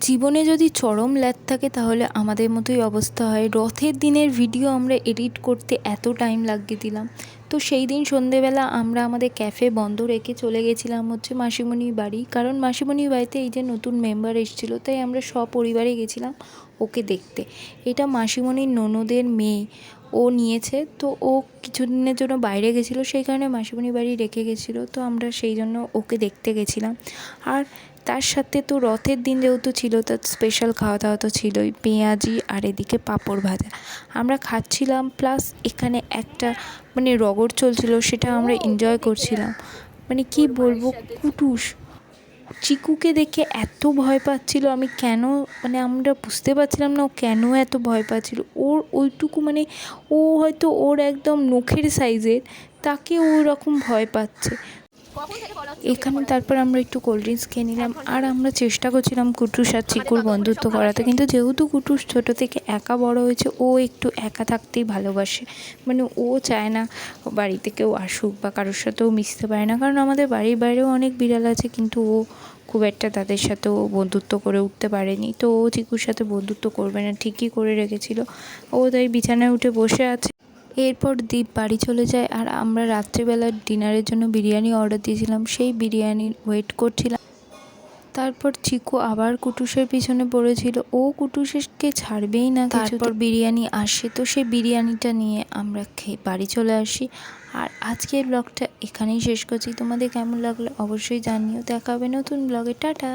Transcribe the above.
জীবনে যদি চরম ল্যাদ থাকে তাহলে আমাদের মতোই অবস্থা হয়। রথের দিনের ভিডিও আমরা এডিট করতে এত টাইম লাগিয়ে দিলাম। তো সেই দিন সন্ধেবেলা আমরা আমাদের ক্যাফে বন্ধ রেখে চলে গেছিলাম মাসিমণির বাড়ি, কারণ মাসিমণির বাড়িতে এই যে নতুন মেম্বার এসেছিলো, তাই আমরা সপরিবারে গেছিলাম ওকে দেখতে। এটা মাসিমণির ননদের মেয়ে, ও নিয়েছে। তো ও কিছুদিনের জন্য বাইরে গেছিলো, সেই কারণে মাসিমণির বাড়ি রেখে গেছিলো। তো আমরা সেই জন্য ওকে দেখতে গেছিলাম। আর তার সাথে তো রথের দিন যেহেতু ছিল, তার স্পেশাল খাওয়া দাওয়া তো ছিলই, পেঁয়াজি আর এদিকে পাঁপড় ভাজা আমরা খাচ্ছিলাম। প্লাস এখানে একটা রগড় চলছিল, সেটা আমরা এনজয় করছিলাম। কি বলবো, কুটুস চিকুকে দেখে এত ভয় পাচ্ছিল, আমি কেন আমরা বুঝতে পারছিলাম না ও কেন এত ভয় পাচ্ছিল। ওর ওইটুকু ও হয়তো ওর একদম নখের সাইজের, তাকে ওই রকম ভয় পাচ্ছে এখানে। তারপর আমরা একটু কোল্ড ড্রিঙ্কস খেয়ে নিলাম, আর আমরা চেষ্টা করছিলাম কুটুস আর চিকুর বন্ধুত্ব করাতে। কিন্তু যেহেতু কুটুস ছোটো থেকে একা বড় হয়েছে, ও একটু একা থাকতেই ভালোবাসে। ও চায় না বাড়িতে কেউ আসুক বা কারোর সাথেও মিশতে পারে না, কারণ আমাদের বাড়ির বাইরেও অনেক বিড়াল আছে, কিন্তু ও খুব একটা তাদের সাথেও বন্ধুত্ব করে উঠতে পারেনি। তো ও চিকুর সাথে বন্ধুত্ব করবে না ঠিকই করে রেখেছিল। ও তাই বিছানায় উঠে বসে আছে। এরপর দীপ বাড়ি চলে যায়, আর আমরা রাত্রিবেলার ডিনারের জন্য বিরিয়ানি অর্ডার দিয়েছিলাম, সেই বিরিয়ানির ওয়েট করছিলাম। তারপর চিকু আবার কুটুসের পিছনে পড়েছিল, ও কুটুসকে ছাড়বেই না। তারপর বিরিয়ানি আসে, তো সেই বিরিয়ানিটা নিয়ে আমরা খেয়ে বাড়ি চলে আসি। আর আজকের ব্লগটা এখানেই শেষ করছি। তোমাদের কেমন লাগলো অবশ্যই জানিও। দেখা হবে নতুন ব্লগে। টাটা।